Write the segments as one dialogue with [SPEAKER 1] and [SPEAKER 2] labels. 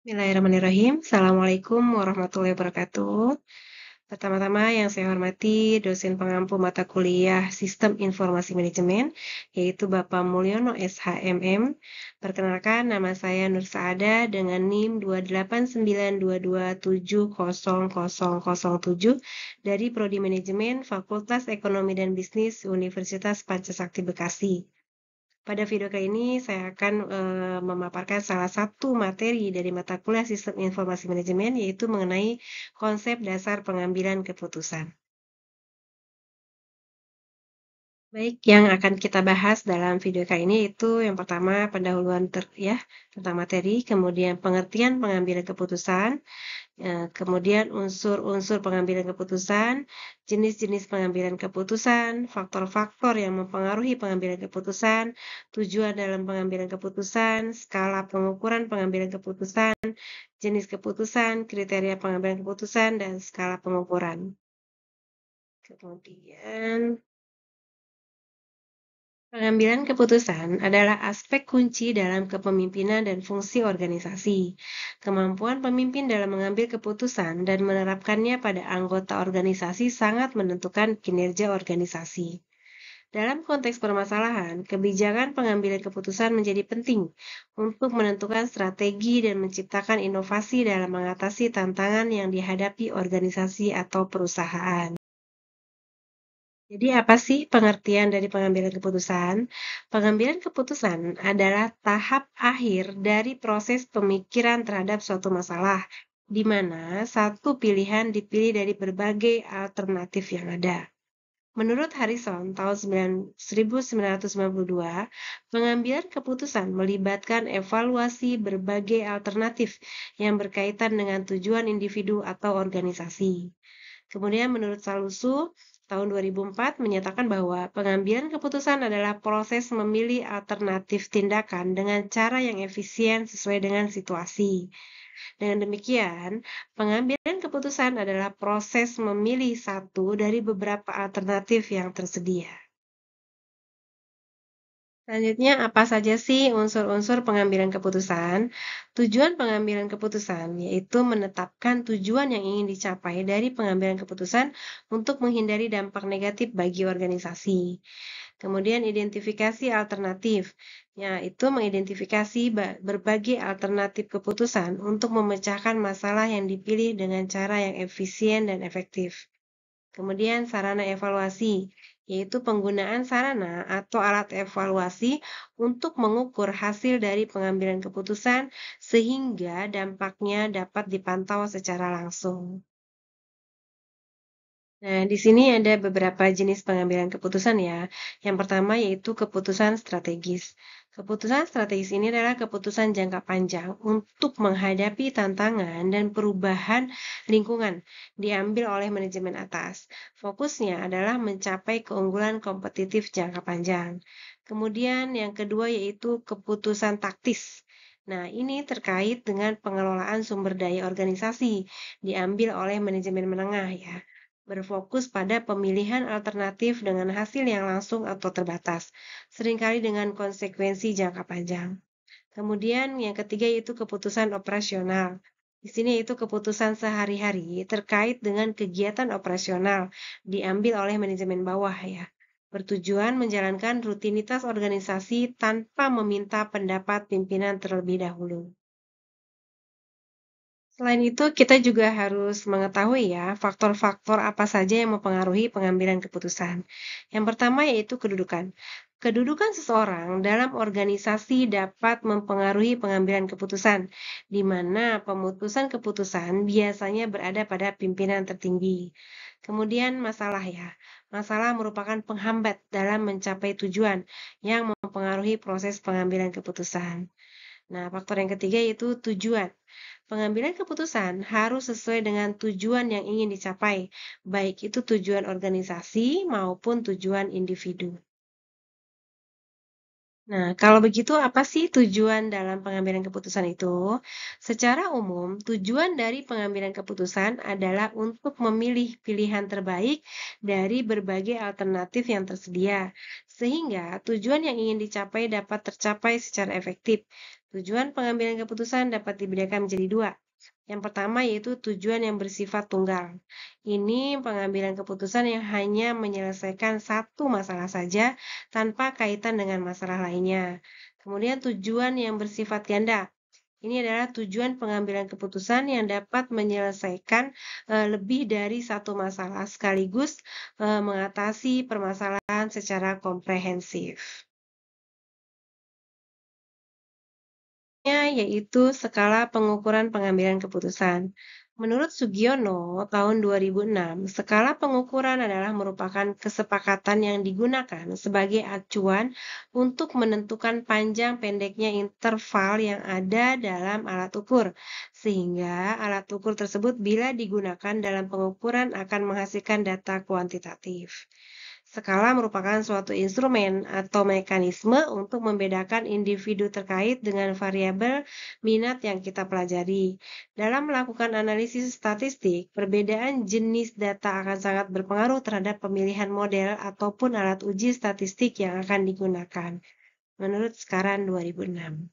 [SPEAKER 1] Bismillahirrahmanirrahim. Assalamualaikum warahmatullahi wabarakatuh. Pertama-tama yang saya hormati dosen pengampu mata kuliah Sistem Informasi Manajemen, yaitu Bapak Mulyono SHMM. Perkenalkan, nama saya Nur Saada dengan NIM 28922700007 dari Prodi Manajemen Fakultas Ekonomi dan Bisnis Universitas Pancasakti Bekasi. Pada video kali ini saya akan memaparkan salah satu materi dari mata kuliah Sistem Informasi Manajemen, yaitu mengenai konsep dasar pengambilan keputusan. Baik, yang akan kita bahas dalam video kali ini itu yang pertama pendahuluan tentang materi, kemudian pengertian pengambilan keputusan, kemudian unsur-unsur pengambilan keputusan, jenis-jenis pengambilan keputusan, faktor-faktor yang mempengaruhi pengambilan keputusan, tujuan dalam pengambilan keputusan, skala pengukuran pengambilan keputusan, jenis keputusan, kriteria pengambilan keputusan, dan skala pengukuran. Kemudian, pengambilan keputusan adalah aspek kunci dalam kepemimpinan dan fungsi organisasi. Kemampuan pemimpin dalam mengambil keputusan dan menerapkannya pada anggota organisasi sangat menentukan kinerja organisasi. Dalam konteks permasalahan, kebijakan pengambilan keputusan menjadi penting untuk menentukan strategi dan menciptakan inovasi dalam mengatasi tantangan yang dihadapi organisasi atau perusahaan. Jadi apa sih pengertian dari pengambilan keputusan? Pengambilan keputusan adalah tahap akhir dari proses pemikiran terhadap suatu masalah, di mana satu pilihan dipilih dari berbagai alternatif yang ada. Menurut Harrison tahun 1992, pengambilan keputusan melibatkan evaluasi berbagai alternatif yang berkaitan dengan tujuan individu atau organisasi. Kemudian menurut Salusu, tahun 2004 menyatakan bahwa pengambilan keputusan adalah proses memilih alternatif tindakan dengan cara yang efisien sesuai dengan situasi. Dengan demikian, pengambilan keputusan adalah proses memilih satu dari beberapa alternatif yang tersedia. Selanjutnya, apa saja sih unsur-unsur pengambilan keputusan? Tujuan pengambilan keputusan yaitu menetapkan tujuan yang ingin dicapai dari pengambilan keputusan untuk menghindari dampak negatif bagi organisasi. Kemudian identifikasi alternatif, yaitu mengidentifikasi berbagai alternatif keputusan untuk memecahkan masalah yang dipilih dengan cara yang efisien dan efektif. Kemudian sarana evaluasi, yaitu penggunaan sarana atau alat evaluasi untuk mengukur hasil dari pengambilan keputusan sehingga dampaknya dapat dipantau secara langsung. Nah, di sini ada beberapa jenis pengambilan keputusan ya. Yang pertama yaitu keputusan strategis. Keputusan strategis ini adalah keputusan jangka panjang untuk menghadapi tantangan dan perubahan lingkungan diambil oleh manajemen atas. Fokusnya adalah mencapai keunggulan kompetitif jangka panjang. Kemudian yang kedua yaitu keputusan taktis. Nah, ini terkait dengan pengelolaan sumber daya organisasi diambil oleh manajemen menengah ya, berfokus pada pemilihan alternatif dengan hasil yang langsung atau terbatas, seringkali dengan konsekuensi jangka panjang. Kemudian yang ketiga yaitu keputusan operasional. Di sini itu keputusan sehari-hari terkait dengan kegiatan operasional diambil oleh manajemen bawah ya. Bertujuan menjalankan rutinitas organisasi tanpa meminta pendapat pimpinan terlebih dahulu. Selain itu, kita juga harus mengetahui ya, faktor-faktor apa saja yang mempengaruhi pengambilan keputusan. Yang pertama yaitu kedudukan. Kedudukan seseorang dalam organisasi dapat mempengaruhi pengambilan keputusan, di mana pemutusan keputusan biasanya berada pada pimpinan tertinggi. Kemudian masalah ya. Masalah merupakan penghambat dalam mencapai tujuan yang mempengaruhi proses pengambilan keputusan. Nah, faktor yang ketiga yaitu tujuan. Pengambilan keputusan harus sesuai dengan tujuan yang ingin dicapai, baik itu tujuan organisasi maupun tujuan individu. Nah, kalau begitu apa sih tujuan dalam pengambilan keputusan itu? Secara umum, tujuan dari pengambilan keputusan adalah untuk memilih pilihan terbaik dari berbagai alternatif yang tersedia, sehingga tujuan yang ingin dicapai dapat tercapai secara efektif. Tujuan pengambilan keputusan dapat dibedakan menjadi dua. Yang pertama yaitu tujuan yang bersifat tunggal. Ini pengambilan keputusan yang hanya menyelesaikan satu masalah saja tanpa kaitan dengan masalah lainnya. Kemudian tujuan yang bersifat ganda. Ini adalah tujuan pengambilan keputusan yang dapat menyelesaikan lebih dari satu masalah sekaligus mengatasi permasalahan secara komprehensif. Yaitu skala pengukuran pengambilan keputusan. Menurut Sugiono, tahun 2006, skala pengukuran adalah merupakan kesepakatan yang digunakan sebagai acuan untuk menentukan panjang pendeknya interval yang ada dalam alat ukur, sehingga alat ukur tersebut bila digunakan dalam pengukuran akan menghasilkan data kuantitatif. Skala merupakan suatu instrumen atau mekanisme untuk membedakan individu terkait dengan variabel minat yang kita pelajari. Dalam melakukan analisis statistik, perbedaan jenis data akan sangat berpengaruh terhadap pemilihan model ataupun alat uji statistik yang akan digunakan. Menurut Skaran 2006.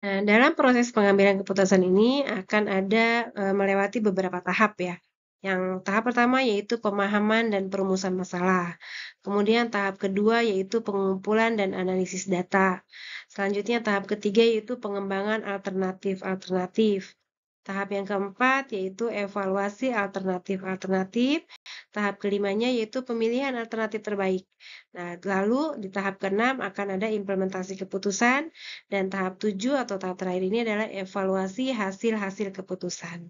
[SPEAKER 1] Nah, dalam proses pengambilan keputusan ini akan ada melewati beberapa tahap ya. Yang tahap pertama yaitu pemahaman dan perumusan masalah. Kemudian tahap kedua yaitu pengumpulan dan analisis data. Selanjutnya tahap ketiga yaitu pengembangan alternatif-alternatif. Tahap yang keempat yaitu evaluasi alternatif-alternatif. Tahap kelimanya yaitu pemilihan alternatif terbaik. Nah, lalu di tahap keenam akan ada implementasi keputusan dan tahap 7 atau tahap terakhir ini adalah evaluasi hasil-hasil keputusan.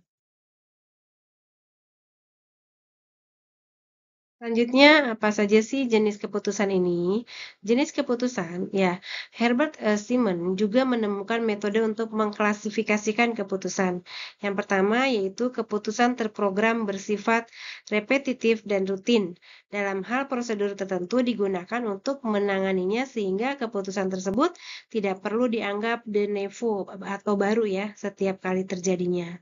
[SPEAKER 1] Selanjutnya, apa saja sih jenis keputusan ini? Jenis keputusan, ya, Herbert Simon juga menemukan metode untuk mengklasifikasikan keputusan. Yang pertama yaitu keputusan terprogram bersifat repetitif dan rutin. Dalam hal prosedur tertentu digunakan untuk menanganinya sehingga keputusan tersebut tidak perlu dianggap de novo atau baru ya setiap kali terjadinya.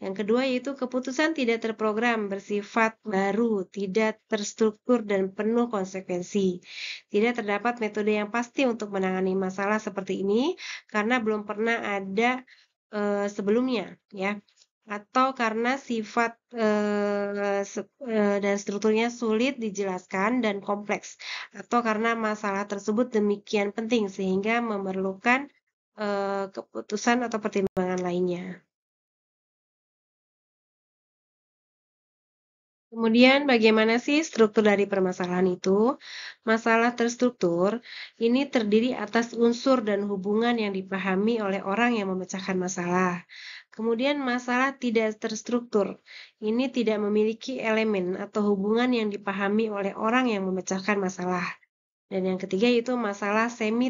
[SPEAKER 1] Yang kedua yaitu keputusan tidak terprogram, bersifat baru, tidak terstruktur dan penuh konsekuensi. Tidak terdapat metode yang pasti untuk menangani masalah seperti ini karena belum pernah ada sebelumnya, ya. Atau karena sifat dan strukturnya sulit dijelaskan dan kompleks, atau karena masalah tersebut demikian penting sehingga memerlukan keputusan atau pertimbangan lainnya. Kemudian bagaimana sih struktur dari permasalahan itu? Masalah terstruktur ini terdiri atas unsur dan hubungan yang dipahami oleh orang yang memecahkan masalah. Kemudian masalah tidak terstruktur. Ini tidak memiliki elemen atau hubungan yang dipahami oleh orang yang memecahkan masalah. Dan yang ketiga yaitu masalah semi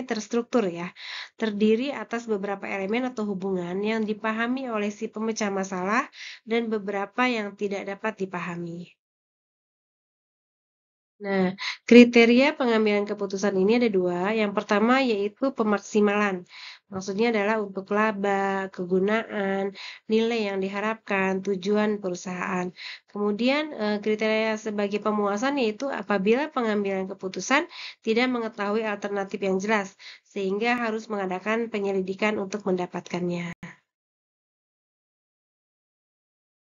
[SPEAKER 1] terstruktur ya. Terdiri atas beberapa elemen atau hubungan yang dipahami oleh si pemecah masalah dan beberapa yang tidak dapat dipahami. Nah, kriteria pengambilan keputusan ini ada dua. Yang pertama yaitu pemaksimalan. Maksudnya adalah untuk laba, kegunaan, nilai yang diharapkan, tujuan perusahaan. Kemudian kriteria sebagai pemuasan yaitu apabila pengambilan keputusan tidak mengetahui alternatif yang jelas, sehingga harus mengadakan penyelidikan untuk mendapatkannya.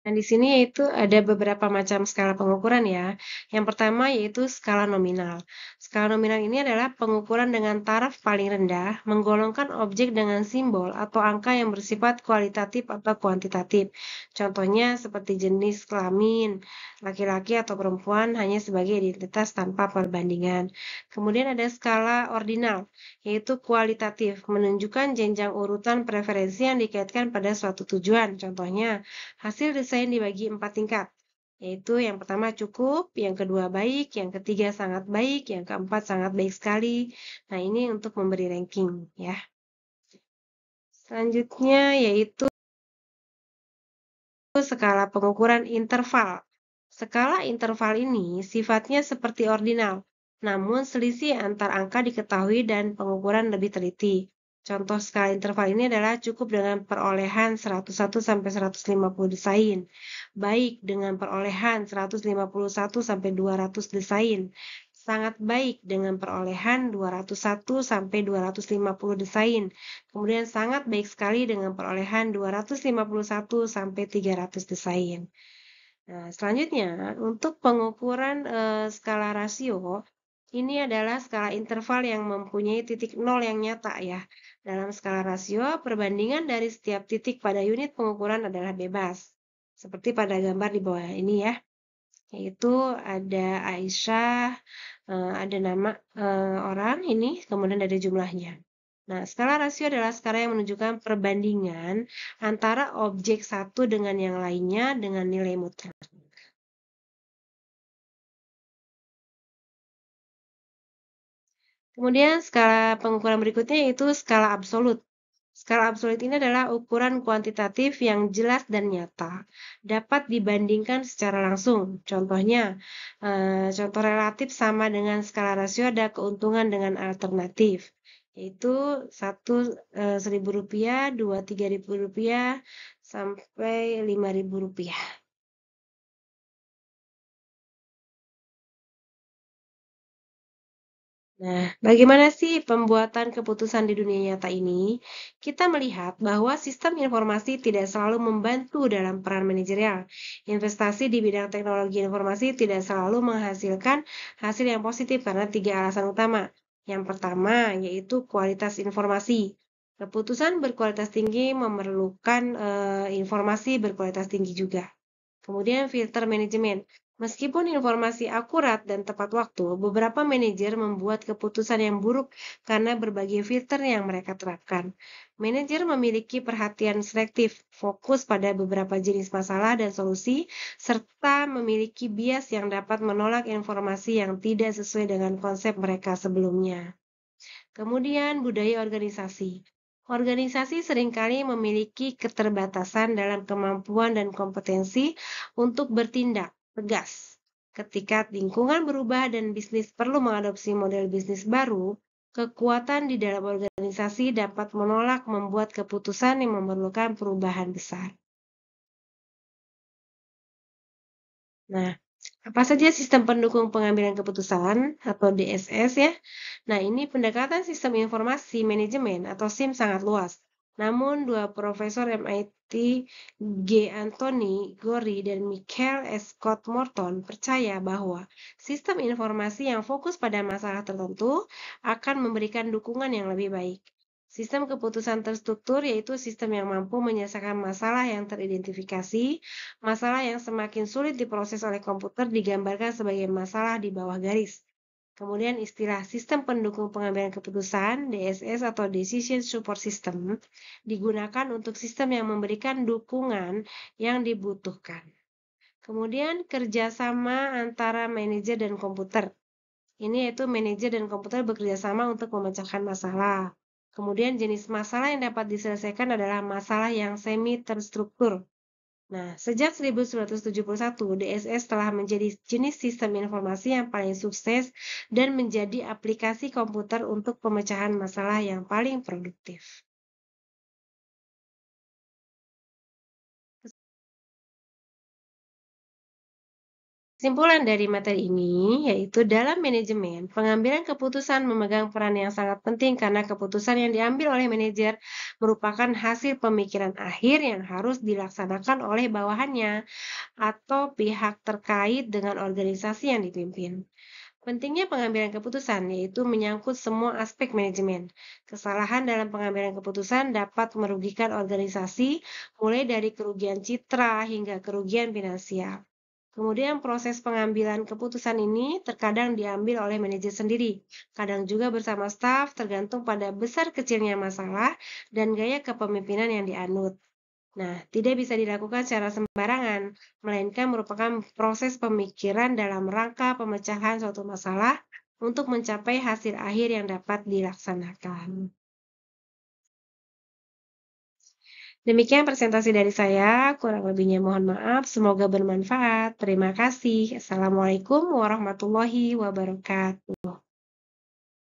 [SPEAKER 1] Nah, di sini yaitu ada beberapa macam skala pengukuran ya. Yang pertama yaitu skala nominal. Skala nominal ini adalah pengukuran dengan taraf paling rendah, menggolongkan objek dengan simbol atau angka yang bersifat kualitatif atau kuantitatif. Contohnya seperti jenis kelamin, laki-laki atau perempuan hanya sebagai identitas tanpa perbandingan. Kemudian ada skala ordinal, yaitu kualitatif, menunjukkan jenjang urutan preferensi yang dikaitkan pada suatu tujuan. Contohnya, hasil desain dibagi 4 tingkat, yaitu yang pertama cukup, yang kedua baik, yang ketiga sangat baik, yang keempat sangat baik sekali. Nah, ini untuk memberi ranking ya. Selanjutnya yaitu skala pengukuran interval. Skala interval ini sifatnya seperti ordinal, namun selisih antar angka diketahui dan pengukuran lebih teliti. Contoh skala interval ini adalah cukup dengan perolehan 101 sampai 150 desain, baik dengan perolehan 151 sampai 200 desain, sangat baik dengan perolehan 201 sampai 250 desain. Kemudian sangat baik sekali dengan perolehan 251 sampai 300 desain. Nah, selanjutnya untuk pengukuran skala rasio, ini adalah skala interval yang mempunyai titik nol yang nyata ya. Dalam skala rasio, perbandingan dari setiap titik pada unit pengukuran adalah bebas. Seperti pada gambar di bawah ini ya, yaitu ada Aisyah, ada nama orang ini, kemudian ada jumlahnya. Nah, skala rasio adalah skala yang menunjukkan perbandingan antara objek satu dengan yang lainnya dengan nilai mutlak. Kemudian skala pengukuran berikutnya yaitu skala absolut. Skala absolut ini adalah ukuran kuantitatif yang jelas dan nyata, dapat dibandingkan secara langsung. Contohnya, contoh relatif sama dengan skala rasio ada keuntungan dengan alternatif, yaitu satu Rp1.000, dua Rp3.000, sampai Rp5.000. Nah, bagaimana sih pembuatan keputusan di dunia nyata ini? Kita melihat bahwa sistem informasi tidak selalu membantu dalam peran manajerial. Investasi di bidang teknologi informasi tidak selalu menghasilkan hasil yang positif karena tiga alasan utama. Yang pertama, yaitu kualitas informasi. Keputusan berkualitas tinggi memerlukan informasi berkualitas tinggi juga. Kemudian filter manajemen. Meskipun informasi akurat dan tepat waktu, beberapa manajer membuat keputusan yang buruk karena berbagai filter yang mereka terapkan. Manajer memiliki perhatian selektif, fokus pada beberapa jenis masalah dan solusi, serta memiliki bias yang dapat menolak informasi yang tidak sesuai dengan konsep mereka sebelumnya. Kemudian budaya organisasi. Organisasi seringkali memiliki keterbatasan dalam kemampuan dan kompetensi untuk bertindak tegas. Ketika lingkungan berubah dan bisnis perlu mengadopsi model bisnis baru, kekuatan di dalam organisasi dapat menolak membuat keputusan yang memerlukan perubahan besar. Nah, apa saja sistem pendukung pengambilan keputusan atau DSS ya? Nah, ini pendekatan sistem informasi manajemen atau SIM sangat luas. Namun, dua profesor MIT, G. Anthony Gorry dan Michael Scott Morton percaya bahwa sistem informasi yang fokus pada masalah tertentu akan memberikan dukungan yang lebih baik. Sistem keputusan terstruktur yaitu sistem yang mampu menyelesaikan masalah yang teridentifikasi. Masalah yang semakin sulit diproses oleh komputer digambarkan sebagai masalah di bawah garis. Kemudian istilah sistem pendukung pengambilan keputusan, DSS atau Decision Support System, digunakan untuk sistem yang memberikan dukungan yang dibutuhkan. Kemudian kerjasama antara manajer dan komputer. Ini yaitu manajer dan komputer bekerja sama untuk memecahkan masalah. Kemudian jenis masalah yang dapat diselesaikan adalah masalah yang semi terstruktur. Nah, sejak 1971, DSS telah menjadi jenis sistem informasi yang paling sukses dan menjadi aplikasi komputer untuk pemecahan masalah yang paling produktif. Kesimpulan dari materi ini yaitu dalam manajemen, pengambilan keputusan memegang peran yang sangat penting karena keputusan yang diambil oleh manajer merupakan hasil pemikiran akhir yang harus dilaksanakan oleh bawahannya atau pihak terkait dengan organisasi yang dipimpin. Pentingnya pengambilan keputusan yaitu menyangkut semua aspek manajemen. Kesalahan dalam pengambilan keputusan dapat merugikan organisasi mulai dari kerugian citra hingga kerugian finansial. Kemudian proses pengambilan keputusan ini terkadang diambil oleh manajer sendiri, kadang juga bersama staf tergantung pada besar kecilnya masalah dan gaya kepemimpinan yang dianut. Nah, tidak bisa dilakukan secara sembarangan, melainkan merupakan proses pemikiran dalam rangka pemecahan suatu masalah untuk mencapai hasil akhir yang dapat dilaksanakan. Demikian presentasi dari saya, kurang lebihnya mohon maaf, semoga bermanfaat. Terima kasih. Assalamualaikum warahmatullahi wabarakatuh.